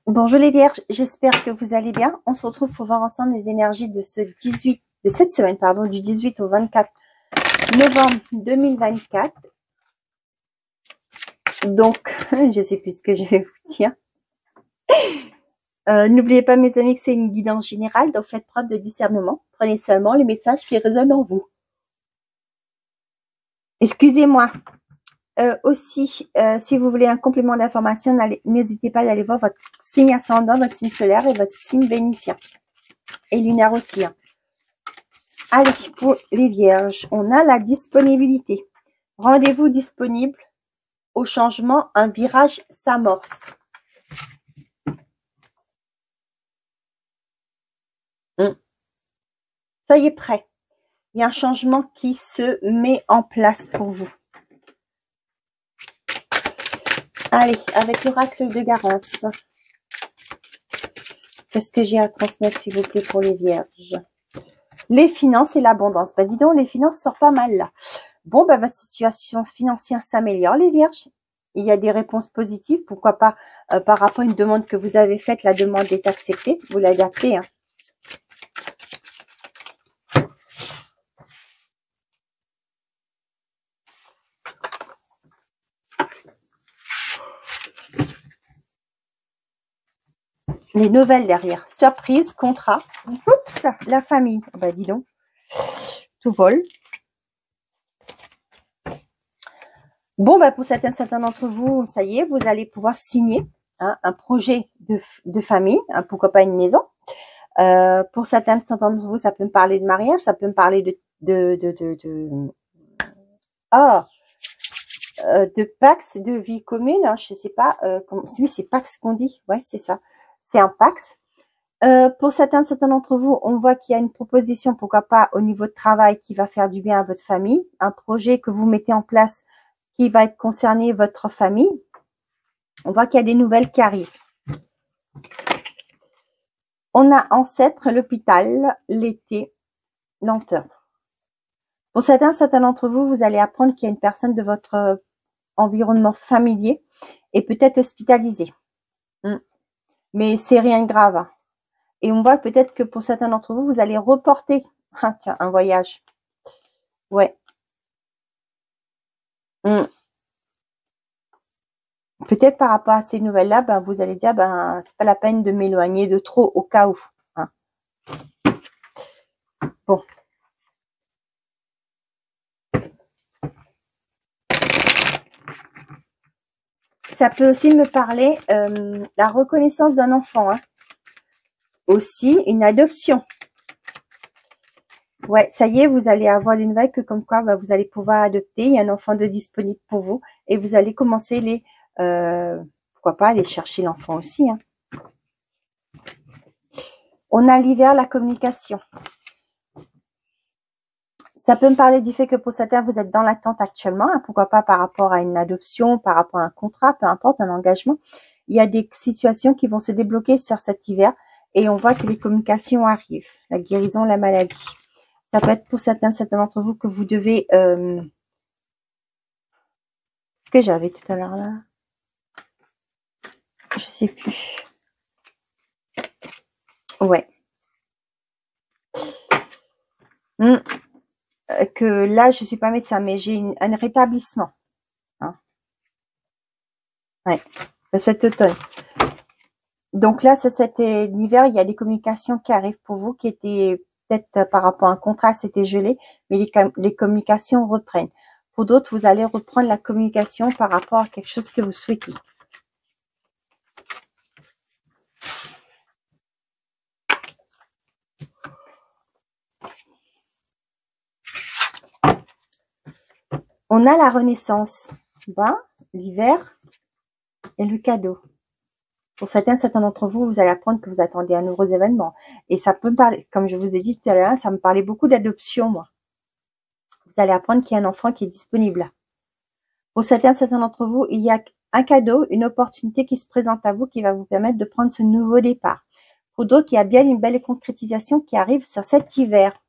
Bonjour les Vierges, j'espère que vous allez bien. On se retrouve pour voir ensemble les énergies de cette semaine, du 18 au 24 novembre 2024. Donc, je sais plus ce que je vais vous dire. N'oubliez pas mes amis que c'est une guidance générale, donc faites preuve de discernement. Prenez seulement les messages qui résonnent en vous. Excusez-moi. Si vous voulez un complément d'information, n'hésitez pas d'aller voir votre signe ascendant, votre signe solaire et votre signe vénitien. Et lunaire aussi. Allez, pour les Vierges, on a la disponibilité. Rendez-vous disponible. Au changement, un virage s'amorce. Soyez prêts. Il y a un changement qui se met en place pour vous. Allez, avec l'oracle de Garance. Qu'est-ce que j'ai à transmettre, s'il vous plaît, pour les Vierges? Les finances et l'abondance. Bah, dis donc, les finances sortent pas mal, là. Bon, bah, votre situation financière s'améliore, les Vierges. Il y a des réponses positives. Pourquoi pas, par rapport à une demande que vous avez faite, la demande est acceptée. Vous l'adaptez, hein. Les nouvelles derrière. Surprise, contrat. Oups, la famille. Bah, dis donc. Tout vole. Bon, bah, pour certains d'entre vous, ça y est, vous allez pouvoir signer un projet de famille. Pourquoi pas une maison. Pour certains d'entre vous, ça peut me parler de mariage. Ça peut me parler de Pax, de vie commune. Hein, je sais pas. Oui, c'est Pax qu'on dit. Ouais, c'est ça. C'est un Pax. Pour certains d'entre vous, on voit qu'il y a une proposition, pourquoi pas, au niveau de travail qui va faire du bien à votre famille. Un projet que vous mettez en place qui va être concerné votre famille. On voit qu'il y a des nouvelles qui arrivent. On a ancêtre, l'hôpital, l'été, lenteur. Pour certains d'entre vous, vous allez apprendre qu'il y a une personne de votre environnement familier et peut-être hospitalisée. Mais c'est rien de grave. Et on voit peut-être que pour certains d'entre vous, vous allez reporter un voyage. Ouais. Peut-être par rapport à ces nouvelles-là, ben, vous allez dire, ben, c'est pas la peine de m'éloigner de trop au cas où. Hein. Bon. Ça peut aussi me parler la reconnaissance d'un enfant. Hein. Aussi, une adoption. Ouais, ça y est, vous allez avoir des nouvelles que comme quoi ben, vous allez pouvoir adopter. Il y a un enfant de disponible pour vous. Et vous allez commencer les... pourquoi pas aller chercher l'enfant aussi. Hein. On a l'hiver, la communication. Ça peut me parler du fait que pour certains, vous êtes dans l'attente actuellement. Hein, pourquoi pas par rapport à une adoption, par rapport à un contrat, peu importe, un engagement. Il y a des situations qui vont se débloquer sur cet hiver. Et on voit que les communications arrivent. La guérison, la maladie. Ça peut être pour certains d'entre vous que vous devez... ce que j'avais tout à l'heure là. Je sais plus. Ouais. Que là, je suis pas médecin, mais j'ai un rétablissement. Hein. Ouais. Cet automne. Donc là, cet hiver, il y a des communications qui arrivent pour vous qui étaient peut-être par rapport à un contrat, c'était gelé, mais les communications reprennent. Pour d'autres, vous allez reprendre la communication par rapport à quelque chose que vous souhaitez. On a la renaissance, ben, l'hiver et le cadeau. Pour certains d'entre vous, vous allez apprendre que vous attendez un nouveau événement. Et ça peut me parler, comme je vous ai dit tout à l'heure, ça me parlait beaucoup d'adoption, moi. Vous allez apprendre qu'il y a un enfant qui est disponible là. Pour certains d'entre vous, il y a un cadeau, une opportunité qui se présente à vous qui va vous permettre de prendre ce nouveau départ. Pour d'autres, il y a bien une belle concrétisation qui arrive sur cet hiver.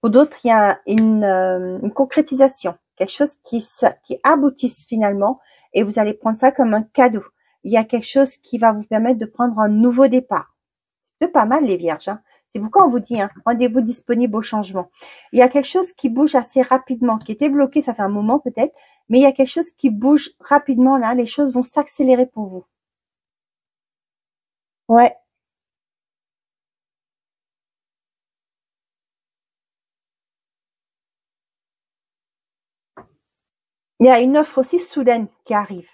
Pour d'autres, il y a une concrétisation, quelque chose qui aboutisse finalement et vous allez prendre ça comme un cadeau. il y a quelque chose qui va vous permettre de prendre un nouveau départ. C'est pas mal les vierges, hein. C'est pourquoi on vous dit, hein, rendez-vous disponible au changement. Il y a quelque chose qui bouge assez rapidement, qui était bloqué, ça fait un moment peut-être, mais il y a quelque chose qui bouge rapidement là, les choses vont s'accélérer pour vous. Ouais. Il y a une offre aussi soudaine qui arrive.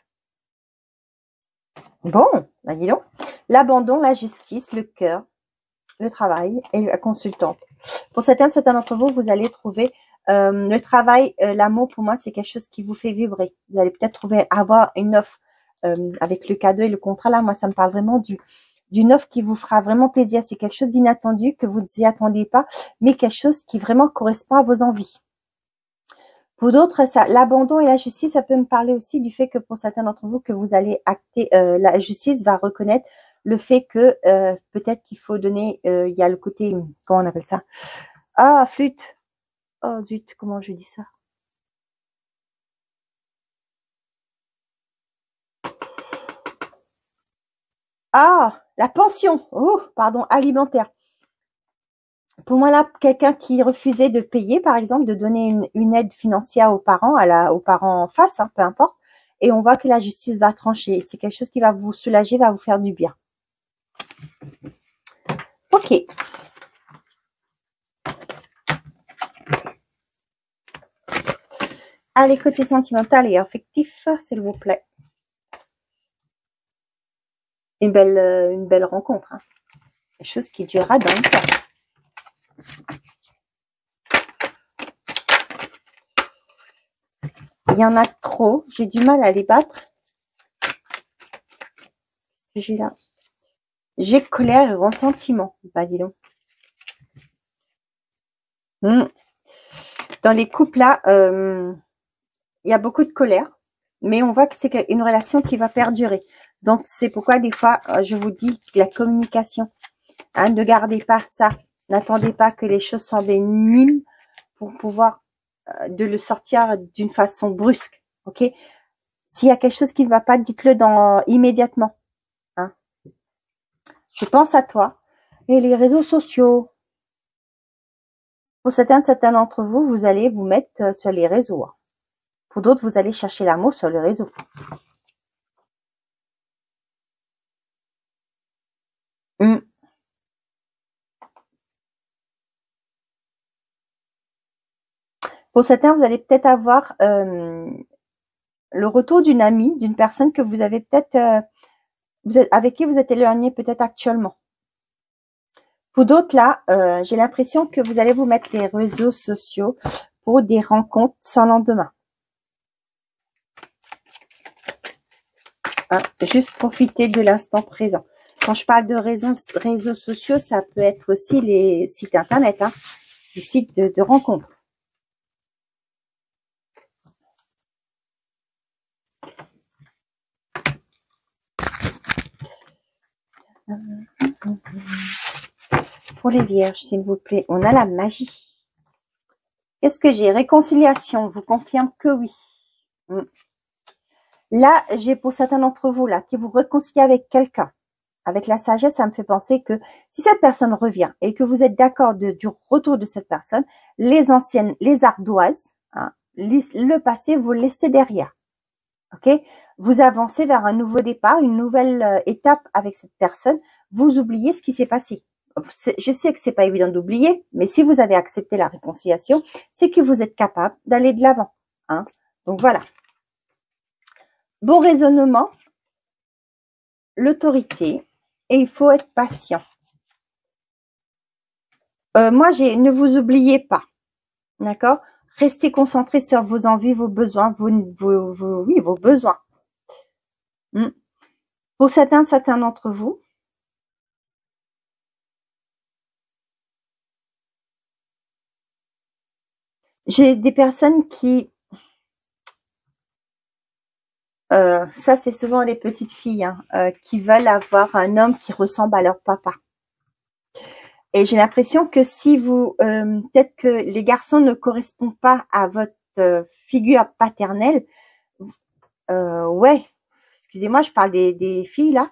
Bon, bah dis donc. L'abandon, la justice, le cœur, le travail et la consultante. Pour certains d'entre vous, vous allez trouver le travail, l'amour, pour moi, c'est quelque chose qui vous fait vibrer. Vous allez peut-être avoir une offre avec le cadeau et le contrat. Là, moi, ça me parle vraiment d'une offre qui vous fera vraiment plaisir. C'est quelque chose d'inattendu que vous n'y attendiez pas, mais quelque chose qui vraiment correspond à vos envies. Pour d'autres, l'abandon et la justice, ça peut me parler aussi du fait que pour certains d'entre vous, que vous allez acter, la justice va reconnaître le fait que peut-être qu'il faut donner, il y a le côté, comment on appelle ça? Ah, flûte. Oh zut, comment je dis ça? Ah, la pension. Oh, pardon, alimentaire. Pour moi, là, quelqu'un qui refusait de payer, par exemple, de donner une aide financière aux parents, aux parents en face, hein, peu importe, et on voit que la justice va trancher. C'est quelque chose qui va vous soulager, va vous faire du bien. Ok. Allez, côté sentimental et affectif, s'il vous plaît. Une belle rencontre. Hein. Quelque chose qui durera dans le temps. Il y en a trop. J'ai du mal à les battre. Qu'est-ce que j'ai là? J'ai colère et ressentiment. Bah, dis donc. Dans les couples là, il y a beaucoup de colère, mais on voit que c'est une relation qui va perdurer. Donc, c'est pourquoi des fois, je vous dis la communication. Hein, ne gardez pas ça. N'attendez pas que les choses s'enveniment pour pouvoir de le sortir d'une façon brusque. Ok? S'il y a quelque chose qui ne va pas, dites-le immédiatement. Hein? Je pense à toi. Et les réseaux sociaux. Pour certains d'entre vous, vous allez vous mettre sur les réseaux. Hein. Pour d'autres, vous allez chercher l'amour sur le réseau. Pour certains, vous allez peut-être avoir le retour d'une amie, d'une personne que vous avez peut-être, avec qui vous êtes éloigné peut-être actuellement. Pour d'autres, là, j'ai l'impression que vous allez vous mettre les réseaux sociaux pour des rencontres sans lendemain. Hein, juste profiter de l'instant présent. Quand je parle de réseaux sociaux, ça peut être aussi les sites internet, hein, les sites de rencontres. Pour les vierges, s'il vous plaît, on a la magie. Qu'est-ce que j'ai? Réconciliation, vous confirme que oui. Là, j'ai pour certains d'entre vous, là, qui vous réconciliez avec quelqu'un. Avec la sagesse, ça me fait penser que si cette personne revient et que vous êtes d'accord du retour de cette personne, les anciennes, les ardoises, hein, le passé, vous le laissez derrière. Ok? Vous avancez vers un nouveau départ, une nouvelle étape avec cette personne. Vous oubliez ce qui s'est passé. Je sais que c'est pas évident d'oublier, mais si vous avez accepté la réconciliation, c'est que vous êtes capable d'aller de l'avant. Hein? Donc voilà. Bon raisonnement, l'autorité, et il faut être patient. Moi, ne vous oubliez pas, d'accord? Restez concentré sur vos envies, vos besoins, vos besoins. Pour certains d'entre vous, j'ai des personnes qui, ça c'est souvent les petites filles, hein, qui veulent avoir un homme qui ressemble à leur papa. Et j'ai l'impression que si vous, peut-être que les garçons ne correspondent pas à votre figure paternelle, ouais, excusez-moi, je parle des filles là,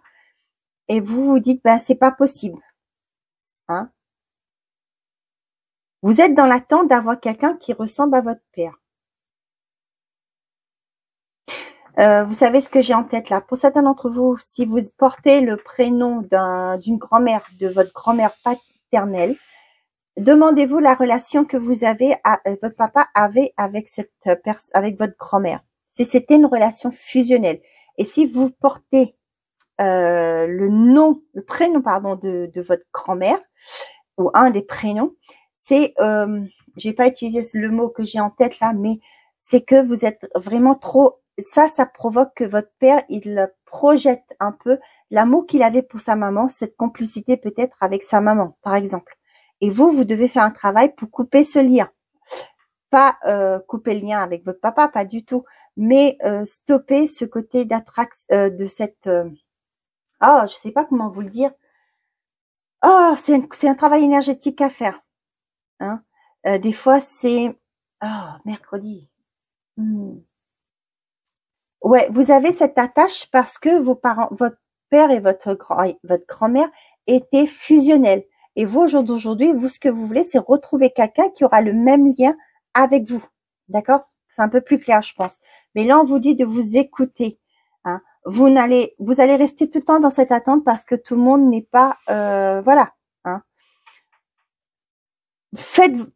et vous vous dites, ben, c'est pas possible. Hein. Vous êtes dans l'attente d'avoir quelqu'un qui ressemble à votre père. Vous savez ce que j'ai en tête là. Pour certains d'entre vous, si vous portez le prénom d'une grand-mère, de votre grand-mère paternelle, demandez-vous la relation que vous avez, votre papa avait avec avec votre grand-mère. Si c'était une relation fusionnelle. Et si vous portez le prénom pardon de votre grand-mère ou un des prénoms, c'est, je vais pas utiliser le mot que j'ai en tête là, mais c'est que vous êtes vraiment trop. Ça provoque que votre père, il projette un peu l'amour qu'il avait pour sa maman, cette complicité peut-être avec sa maman, par exemple. Et vous devez faire un travail pour couper ce lien. Pas couper le lien avec votre papa, pas du tout, mais stopper ce côté d'attraction, de cette... oh, je sais pas comment vous le dire. Oh, c'est un travail énergétique à faire. Hein. Des fois, c'est... oh, mercredi. Ouais, vous avez cette attache parce que vos parents, votre père et votre grand-mère étaient fusionnels. Et vous, au jour d'aujourd'hui, vous, ce que vous voulez, c'est retrouver quelqu'un qui aura le même lien avec vous. D'accord? C'est un peu plus clair, je pense. Mais là, on vous dit de vous écouter. Hein. Vous allez rester tout le temps dans cette attente parce que tout le monde n'est pas, voilà. Hein.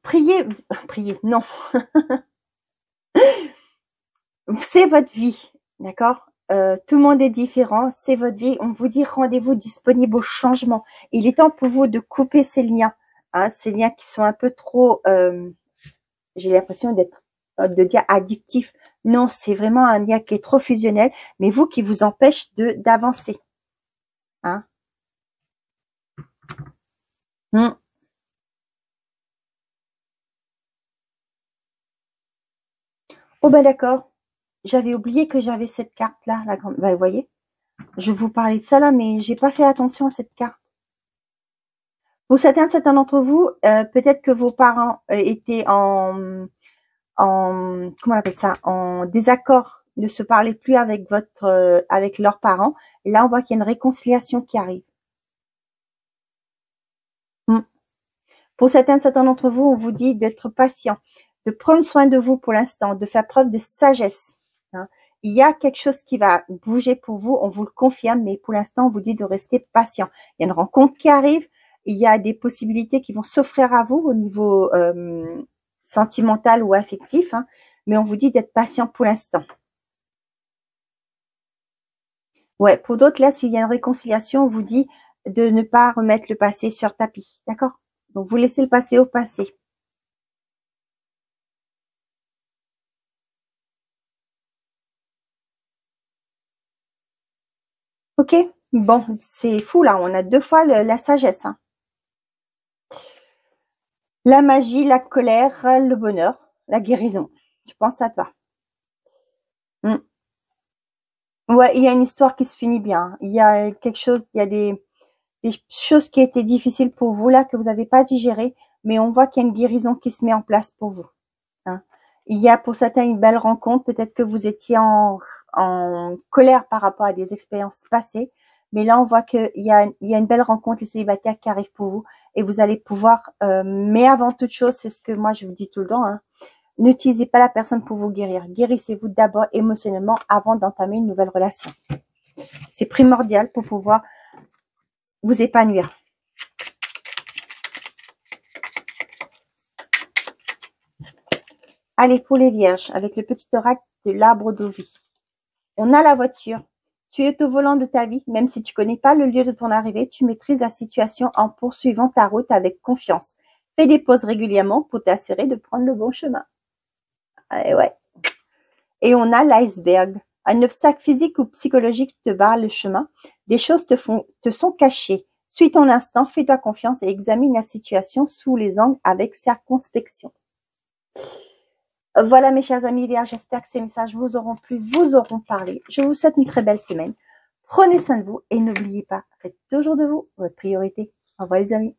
Priez, non. C'est votre vie, d'accord? Tout le monde est différent, c'est votre vie. On vous dit rendez-vous disponible au changement. Il est temps pour vous de couper ces liens, hein, ces liens qui sont un peu trop, j'ai l'impression de dire addictif. Non, c'est vraiment un lien qui est trop fusionnel, mais vous qui vous empêche d'avancer. Hein? Oh ben d'accord. J'avais oublié que j'avais cette carte-là, la grande. Bah, vous voyez, je vous parlais de ça là, mais j'ai pas fait attention à cette carte. Pour certains d'entre vous, peut-être que vos parents étaient comment on appelle ça, en désaccord, ne se parlaient plus avec avec leurs parents. Et là, on voit qu'il y a une réconciliation qui arrive. Pour certains d'entre vous, on vous dit d'être patient, de prendre soin de vous pour l'instant, de faire preuve de sagesse. Hein. Il y a quelque chose qui va bouger pour vous, on vous le confirme, mais pour l'instant, on vous dit de rester patient. Il y a une rencontre qui arrive, il y a des possibilités qui vont s'offrir à vous au niveau sentimental ou affectif, hein, mais on vous dit d'être patient pour l'instant. Ouais, pour d'autres, là, s'il y a une réconciliation, on vous dit de ne pas remettre le passé sur tapis, d'accord? Donc, vous laissez le passé au passé. Ok, bon, c'est fou là, on a 2 fois la sagesse. Hein. La magie, la colère, le bonheur, la guérison. Je pense à toi. Ouais, il y a une histoire qui se finit bien. Il y a quelque chose, il y a des choses qui étaient difficiles pour vous là, que vous n'avez pas digéré, mais on voit qu'il y a une guérison qui se met en place pour vous. Hein. Il y a pour certains une belle rencontre, peut-être que vous étiez en colère par rapport à des expériences passées, mais là on voit qu'il y a une belle rencontre, les célibataires qui arrivent pour vous, et vous allez pouvoir, mais avant toute chose, c'est ce que moi je vous dis tout le temps, hein, n'utilisez pas la personne pour vous guérir, guérissez-vous d'abord émotionnellement avant d'entamer une nouvelle relation. C'est primordial pour pouvoir vous épanouir. Allez, pour les vierges, avec le petit oracle de l'arbre de vie. On a la voiture. Tu es au volant de ta vie, même si tu connais pas le lieu de ton arrivée, tu maîtrises la situation en poursuivant ta route avec confiance. Fais des pauses régulièrement pour t'assurer de prendre le bon chemin. Et ouais. Et on a l'iceberg. Un obstacle physique ou psychologique te barre le chemin. Des choses te sont cachées. Suis ton instinct, fais-toi confiance et examine la situation sous les angles avec circonspection. Voilà mes chers amis vierges, j'espère que ces messages vous auront plu, vous auront parlé. Je vous souhaite une très belle semaine. Prenez soin de vous et n'oubliez pas, faites toujours de vous votre priorité. Au revoir les amis.